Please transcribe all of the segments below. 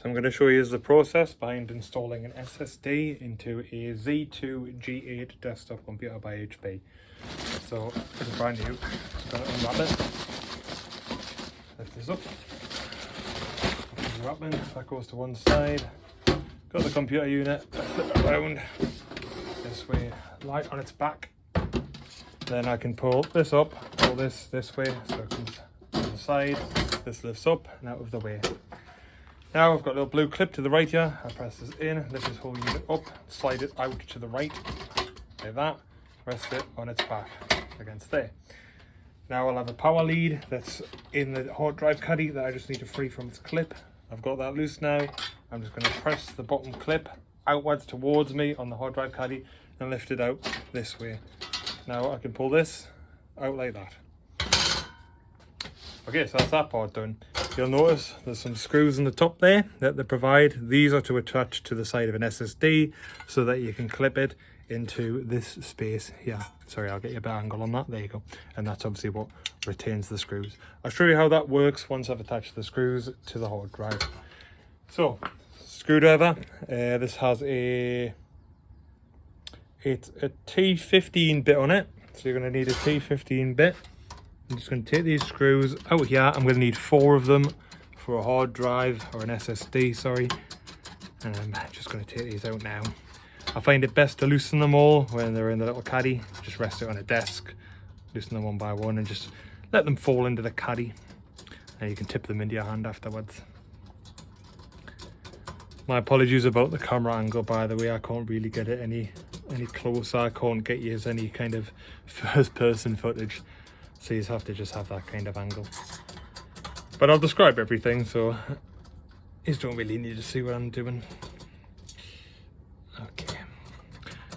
So I'm going to show you the process behind installing an SSD into a Z2 G8 desktop computer by HP. So it's brand new. Just going to unwrap it. Lift this up. Unwrapping. That goes to one side. Got the computer unit. Flip it around this way, light on its back. Then I can pull this up, pull this way, so it comes to the side. This lifts up and out of the way. Now I've got a little blue clip to the right here. I press this in, lift this whole unit up, slide it out to the right, like that. Rest it on its back against there. Now I'll have a power lead that's in the hard drive caddy that I just need to free from its clip. I've got that loose now. I'm just going to press the bottom clip outwards towards me on the hard drive caddy and lift it out this way. Now I can pull this out like that. Okay, so that's that part done. You'll notice there's some screws in the top there that they provide. These are to attach to the side of an SSD so that you can clip it into this space here. Sorry, I'll get you a better angle on that. There you go. And that's obviously what retains the screws. I'll show you how that works once I've attached the screws to the hard drive. So, screwdriver. This has it's a T15 bit on it. So you're going to need a T15 bit. I'm just going to take these screws out here. I'm going to need 4 of them for a hard drive or an SSD, sorry. And I'm just going to take these out now. I find it best to loosen them all when they're in the little caddy. Just rest it on a desk, loosen them one by one and just let them fall into the caddy. And you can tip them into your hand afterwards. My apologies about the camera angle, by the way. I can't really get it any closer. I can't get you any kind of first person footage. So you have to just have that kind of angle. But I'll describe everything, so you don't really need to see what I'm doing. Okay.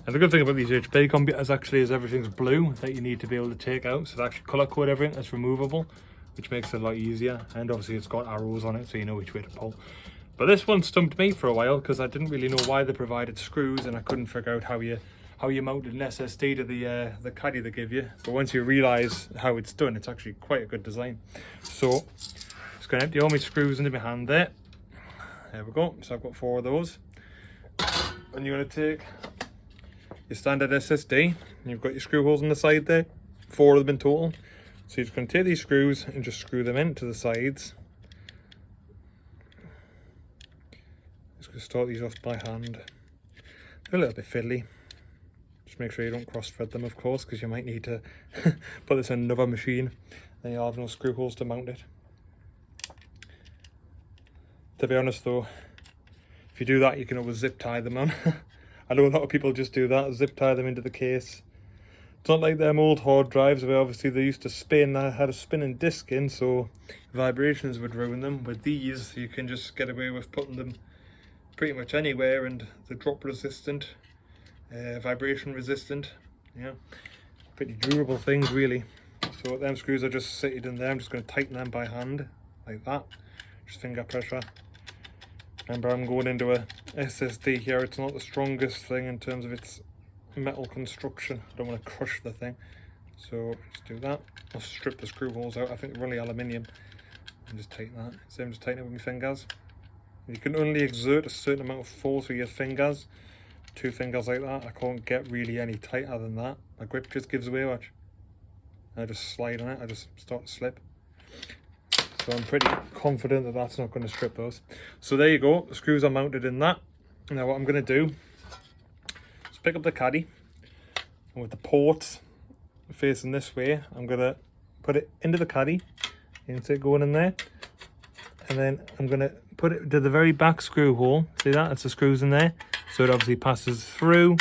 And the good thing about these HP computers actually is everything's blue that you need to be able to take out. So they actually colour code everything that's removable, which makes it a lot easier. And obviously it's got arrows on it so you know which way to pull. But this one stumped me for a while because I didn't really know why they provided screws and I couldn't figure out how you mounted an SSD to the caddy they give you. But once you realise how it's done, it's actually quite a good design. So just going to empty all my screws into my hand there. There we go. So I've got 4 of those. And you're going to take your standard SSD. And you've got your screw holes on the side there. 4 of them in total. So you're just going to take these screws and just screw them into the sides. Just going to start these off by hand. They're a little bit fiddly. Just make sure you don't cross thread them, of course, because you might need to put this in another machine. Then you'll have no screw holes to mount it. To be honest though, if you do that, you can always zip tie them on. I know a lot of people just do that, zip tie them into the case. It's not like them old hard drives where obviously they used to spin. I had a spinning disc in, so vibrations would ruin them. With these, you can just get away with putting them pretty much anywhere, and they're drop resistant, vibration resistant. Yeah, pretty durable things really. So them screws are just seated in there. I'm just going to tighten them by hand like that, just finger pressure. Remember, I'm going into a SSD here. It's not the strongest thing in terms of its metal construction. I don't want to crush the thing, so just do that. I'll strip the screw holes out. I think they're only aluminium, and just tighten that. Same, just tighten it with my fingers. You can only exert a certain amount of force with your fingers. 2 fingers like that. I can't get really any tighter than that. My grip just gives away. Watch. I just slide on it. I just start to slip. So I'm pretty confident that that's not going to strip those. So there you go. The screws are mounted in that. Now what I'm going to do is pick up the caddy, and with the ports facing this way, I'm going to put it into the caddy. You can see it going in there. And then I'm going to put it to the very back screw hole. See that? That's the screws in there. So it obviously passes through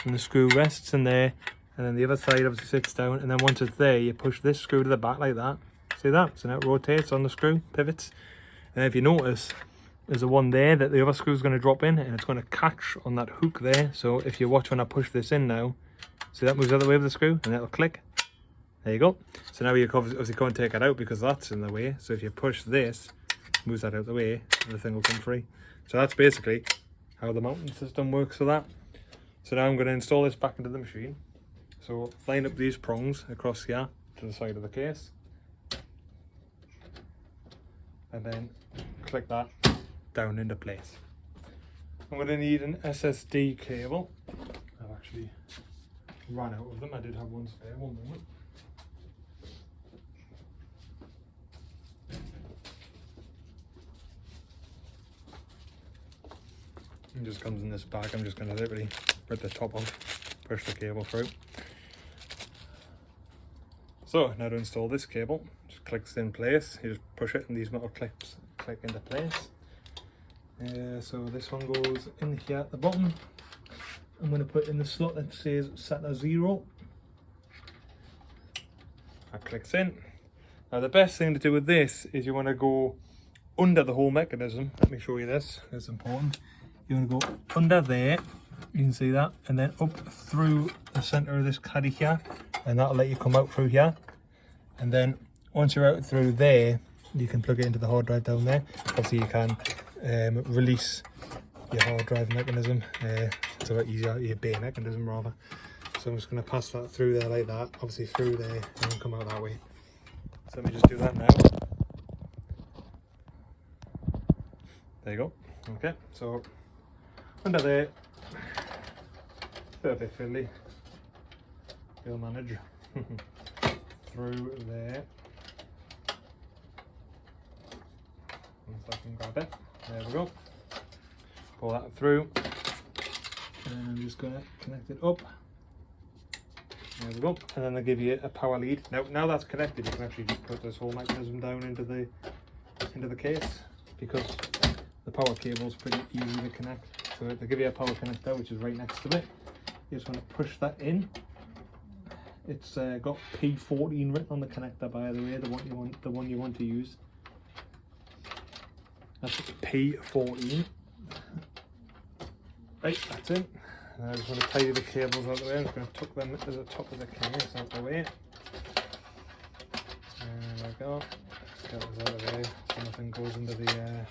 and the screw rests in there. And then the other side obviously sits down. And then once it's there, you push this screw to the back like that. See that? So now it rotates on the screw, pivots. And if you notice, there's a one there that the other screw is going to drop in and it's going to catch on that hook there. So if you watch when I push this in now, see that moves the other way with the screw and it'll click. There you go. So now you obviously can't take it out because that's in the way. So if you push this, moves that out the way and the thing will come free. So that's basically how the mounting system works for that. So now I'm going to install this back into the machine. So line up these prongs across here to the side of the case. And then click that down into place. I'm going to need an SSD cable. I've actually run out of them. I did have one spare, one moment. It just comes in this bag. I'm just going to literally rip the top off, push the cable through. So now to install this cable, just clicks in place. You just push it and these metal clips click into place. So this one goes in here at the bottom. I'm going to put in the slot that says set as 0. That clicks in. Now the best thing to do with this is you want to go under the whole mechanism. Let me show you this, it's important. You want to go under there, you can see that, and then up through the center of this caddy here, and that'll let you come out through here. And then once you're out through there, you can plug it into the hard drive down there. Obviously you can release your hard drive mechanism, it's a lot easier, your bay mechanism rather. So I'm just going to pass that through there like that, obviously through there, and then come out that way. So let me just do that now. There you go. Okay, so under there, a bit fiddly, we'll manage. Through there. Once I can grab it, there we go. Pull that through, and I'm just going to connect it up. There we go, and then they give you a power lead. Now that's connected, you can actually just put this whole mechanism down into the case, because the power cable is pretty easy to connect. So they give you a power connector which is right next to it. You just want to push that in. It's got P14 written on the connector, by the way, the one you want to use. That's P14. Right, that's it. And I just want to tidy the cables out of the way. I'm just going to tuck them to the top of the case out of the way. And there we go. Get those out of the way so nothing goes into the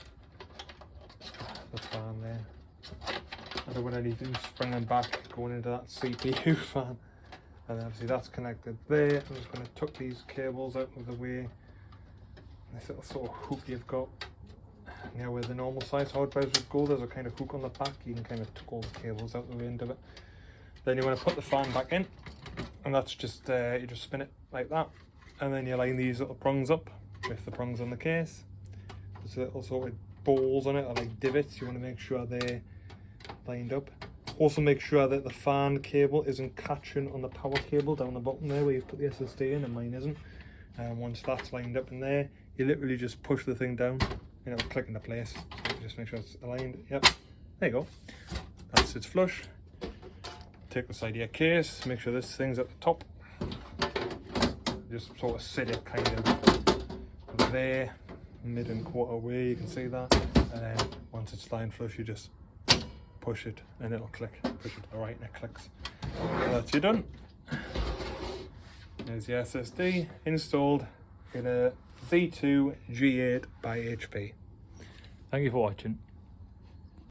fan there. I don't want anything springing back going into that CPU fan. And obviously that's connected there. I'm just going to tuck these cables out of the way. This little sort of hook you've got, you know, where the normal size hard drives would go, there's a kind of hook on the back. You can kind of tuck all the cables out the way into it. Then you want to put the fan back in, and that's just, you just spin it like that. And then you line these little prongs up with the prongs on the case. There's little sort of balls on it, or like divots. You want to make sure they're lined up. Also make sure that the fan cable isn't catching on the power cable down the bottom there where you've put the SSD in, and mine isn't. And once that's lined up in there, you literally just push the thing down and it'll click into place. So just make sure it's aligned. Yep, there you go. That sits flush. Take the side of your case, make sure this thing's at the top. Just sort of sit it kind of there, mid and quarter way, you can see that. And then once it's lined flush, you just push it and it'll click. Push it to the right and it clicks. And that's you done. There's the SSD installed in a Z2 G8 by HP. Thank you for watching.